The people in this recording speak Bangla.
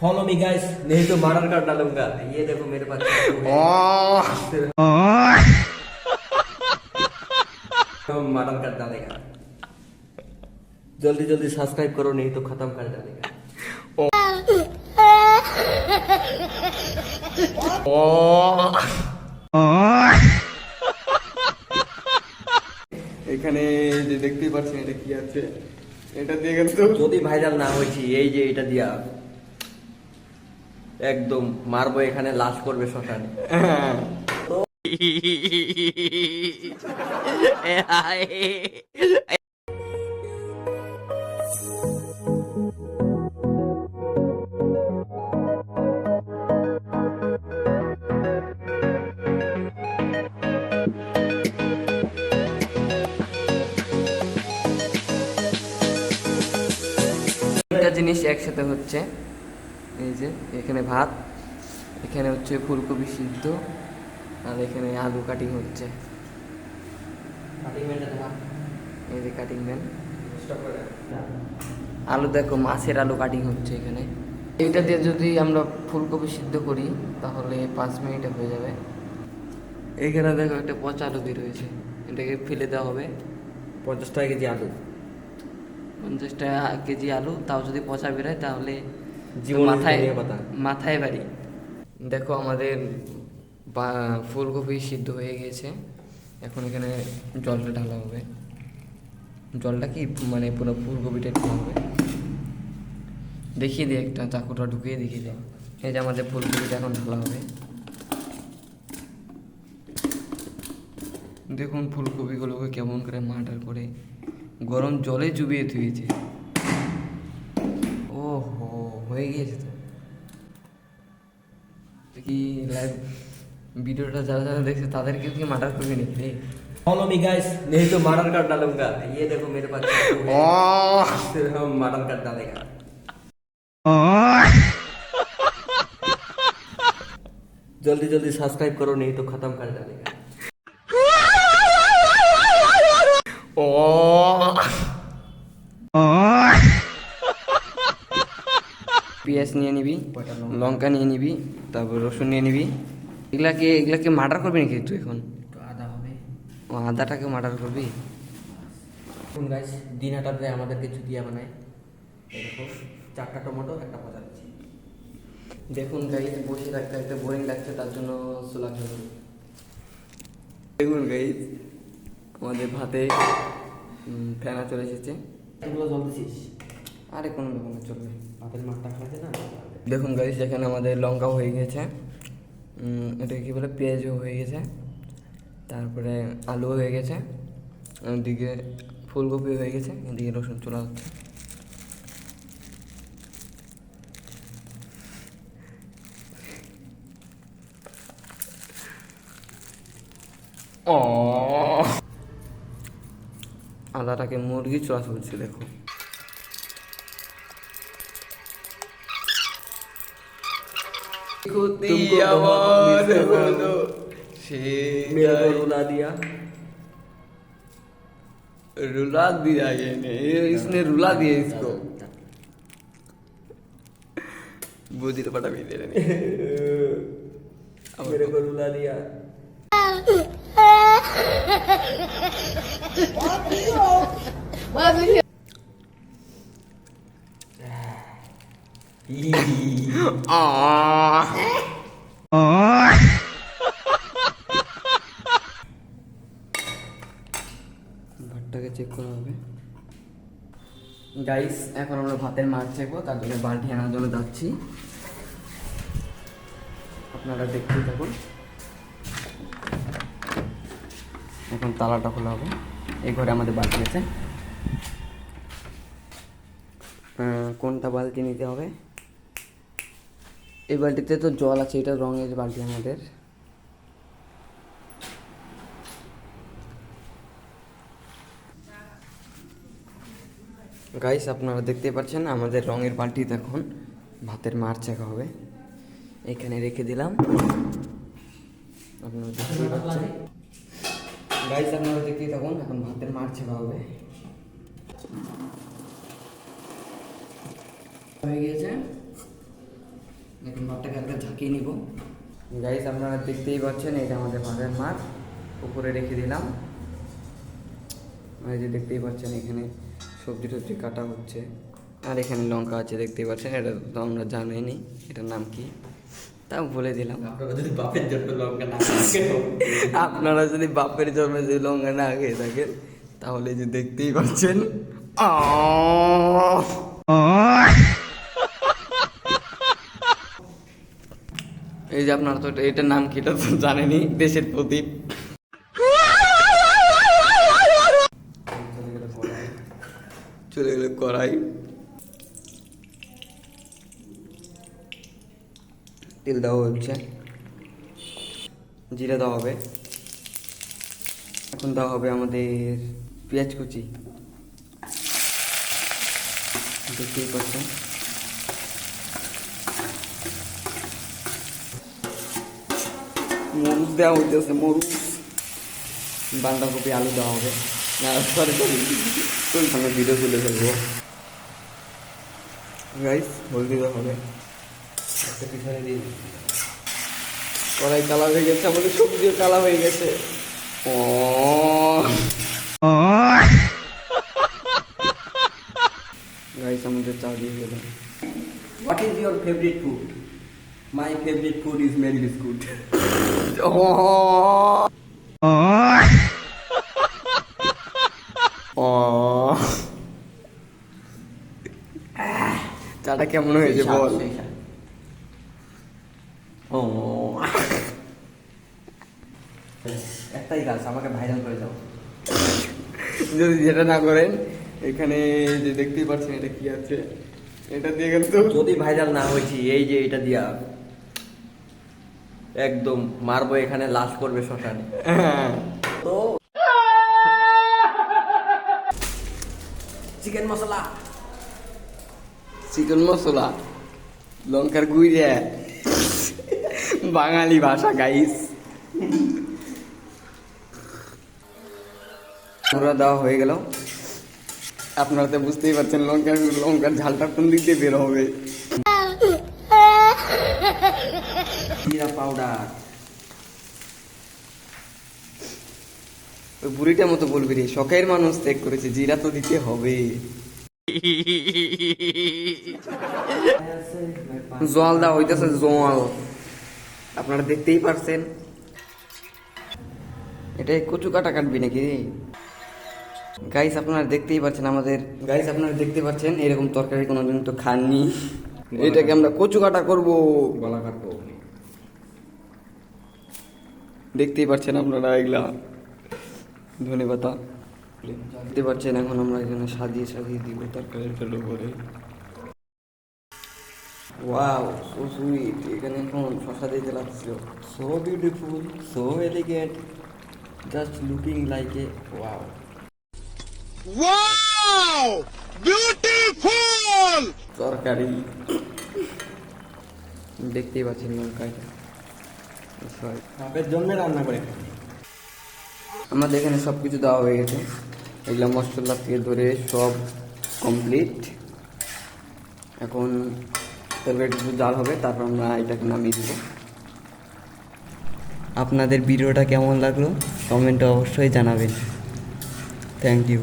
फॉलो मी गाइस, नहीं तो मर्डर कर डालूंगा। ये देखो मेरे पास तो मर्डर कर डालेगा। जल्दी जल्दी सब्सक्राइब करो, नहीं तो खत्म कर डालेगा। এখানে যে দেখতেই পাচ্ছেন এটা কি আছে, এটা দিয়ে কিন্তু যদি ভাইরাল না হয়েছি, এই যে এটা দিয়া একদম মারবো, এখানে লাশ করবে শ্মশানে। একটা জিনিস একসাথে হচ্ছে, এই যে এখানে ভাত, এখানে হচ্ছে ফুলকপি সিদ্ধ, আর এখানে আলু কাটিং হচ্ছে। এই যে কাটিং ম্যান, আলু দেখো, মাছের আলু কাটিং হচ্ছে এখানে। এইটা দিয়ে যদি আমরা ফুলকপি সিদ্ধ করি তাহলে 5 মিনিটে হয়ে যাবে। এখানে দেখো একটা পচা আলু বের হয়েছে, এটাকে ফেলে দেওয়া হবে। 50 টাকা কেজি আলু, 50 টাকা কেজি আলু, তাও যদি পচা বেরোয় তাহলে জীবনের মাথায় ধনিয়া পাতা। মাথায় বাড়ি। দেখো আমাদের ফুলকপি সিদ্ধ হয়ে গিয়েছে, এখন এখানে জলটা ঢালা হবে। জলটা কি মানে পুরো ফুলকপিটা ঢালা হবে। দেখিয়ে দিই, একটা চাকুটা ঢুকিয়ে দেখিয়ে দিই। এই যে আমাদের ফুলকপিটা এখন ঢালা হবে। দেখুন ফুলকপিগুলোকে কেমন করে মার্ডার করে গরম জলে চুবিয়ে ধুয়েছে। ও হো, হয়ে গিয়েছে তো কি লাইভ ভিডিওটা যারা যারা দেখছে তাদেরকে কি মার্ডার করবে নাকি রে? फॉलो मी गाइस, नहीं तो मर्डर कर डालूंगा। ये देखो मेरे पास फिर हम मर्डर कर डालेगा। जल्दी जल्दी सब्सक्राइब करो, नहीं तो खत्म कर डालेगा। পেঁয়াজ নিয়ে নিবি, লঙ্কা নিয়ে নিবি, তারপর রসুন নিয়ে নিবি। এগুলাকে মার্ডার করবি নাকি তুই এখন? আদা হবে। ও, আদাটাকে মার্ডার করবি? এখন গাইস দিন হাটাতে আমাদেরকে চুতিয়া বানায়। এই দেখো 4টা টমেটো, একটা পচা দিচ্ছি। দেখুন গাইজ, বসে থাকতে থাকতে বোরিং লাগছে, তার জন্য সোলা খেলো। দেখুন গাইস, আমাদের ভাতে ফেনা চলে এসেছে। এগুলো জ্বলতেছিস, আরে কোনো ব্যাপার না, চলবে। ভাতের মাঠটা খাইছে না। দেখুন গাইজ, এখানে আমাদের লঙ্কাও হয়ে গেছে, এটা কি বলে, পেঁয়াজও হয়ে গেছে, তারপরে আলুও হয়ে গেছে, এদিকে ফুলকপি হয়ে গেছে, এদিকে রসুন চলা হচ্ছে। আদাটাকে মুরগি চোরা চলছে, দেখো। मेरे को रुला दिया। रुला दिया ये इसने रुला दिया इसको। बुद्धि तो पटा भी दे रहे मेरे को रुला दिया। ভাতটাকে চেক করা হবে। গাইস, এখন আমরা ভাতের মার চেকবো, তার জন্য বালতি আনার জন্য যাচ্ছি। আপনারা দেখতেই থাকুন। এখন তালাটা খোলা হবে। এই ঘরে আমাদের বালতি আছে। কোনটা বালতি নিতে হবে? এই বালতিতে তো জল আছে, এটা রঙের বালতি আমাদের। গাইস, আপনারা দেখতে পাচ্ছেন আমাদের রঙের বালতিতে এখন ভাতের মার চেকা হবে। এখানে রেখে দিলাম, আপনারা দেখতেই পাচ্ছেন। গাইস, আপনারা দেখতেই থাকুন, এখন ভাতের মার চেকা হবে। হয়ে গিয়েছে, এখন মাঠটাকে একটা ঝাঁকিয়ে নিব। গাইস আপনারা দেখতেই পাচ্ছেন এটা আমাদের ভাতের মাঠ, উপরে রেখে দিলাম। এই যে দেখতেই পাচ্ছেন এখানে সবজি টবজি কাটা হচ্ছে, আর এখানে লঙ্কা আছে দেখতেই পাচ্ছেন। এটা তো আমরা জানিনি এটার নাম কি, তাও বলে দিলাম। আপনারা যদি বাপের জন্য লঙ্কা না খেয়ে আপনারা যদি বাপের জন্মে যদি লঙ্কা না খেয়ে থাকেন তাহলে যে দেখতেই পাচ্ছেন এই যে আপনারা তো এটার নাম কি এটা তো জানেনি, দেশের প্রদীপ। চলে গেল কড়াই, তেল দেওয়া হচ্ছে, জিরা দেওয়া হবে, এখন দেওয়া হবে আমাদের পেঁয়াজ কুচি, দেখতেই পাচ্ছেন। মরিচ দেওয়া হইতেছে, মরিচ, বাঁধাকপি, আলু দেওয়া হবে। না সরি আমরা ভিডিও তুলে ফেলবো। গাইস হলদি দেওয়া হবে, একটা পিছনে দিন। কড়াই কালা হয়ে গেছে, আমাদের সবজিও কালা হয়ে গেছে। ও গাইস আমাদের চা দিয়ে গেল। What is your favorite food? My favorite food is Mary biscuit. চাটা কেমন হয়েছে বল? ও একটাই কাজ, আমাকে ভাইরাল করে দাও। যদি যেটা না করেন, এখানে যে দেখতেই পাচ্ছেন এটা কি আছে, এটা দিয়ে কিন্তু যদি ভাইরাল না হয়েছি, এই যে এটা দিয়া একদম মারবো, এখানে লাশ করবে শ্মশানে। হ্যাঁ, তো চিকেন মশলা, চিকেন মশলা, লঙ্কার গুঁড়া, বাঙালি ভাষা গাইস। আমরা দেওয়া হয়ে গেল, আপনারা তো বুঝতেই পারছেন লঙ্কার ঝালটা কোন দিক দিয়ে বের হবে। জিরা পাউডার, ওই বুড়িটার মতো বলবি রে, শখের মানুষ ত্যাগ করেছে, জিরা তো দিতে হবে। জল দেওয়া হইতেছে, জল, আপনারা দেখতেই পারছেন। এটা কচু কাটা কাটবি নাকি রে? গাইস আপনারা দেখতেই পাচ্ছেন এরকম তরকারি কোনোদিন তো খাননি। এটাকে আমরা কচু কাটা করবো, গলা কাটবো। দেখতেই পাচ্ছেন আপনারা এগুলা ধনেপাতা দেখতে পাচ্ছেন। এখন আমরা এখানে সাজিয়ে সাজিয়ে দিব তরকারিটার উপরে। ওয়াও সো সুইট, এখানে এখন শসা দিতে লাগছিল। So beautiful, so elegant, just looking like a wow. Wow! Beautiful! তরকারি দেখতেই পাচ্ছেন লঙ্কাটা। বাপের জন্য রান্না করে। আমাদের এখানে সব কিছু দেওয়া হয়ে গেছে, এগুলো মশলা থেকে ধরে সব কমপ্লিট। এখন তরকারিটা একটু জাল হবে, তারপর আমরা এটাকে নামিয়ে দেবো। আপনাদের ভিডিওটা কেমন লাগলো কমেন্টে অবশ্যই জানাবেন। Thank you.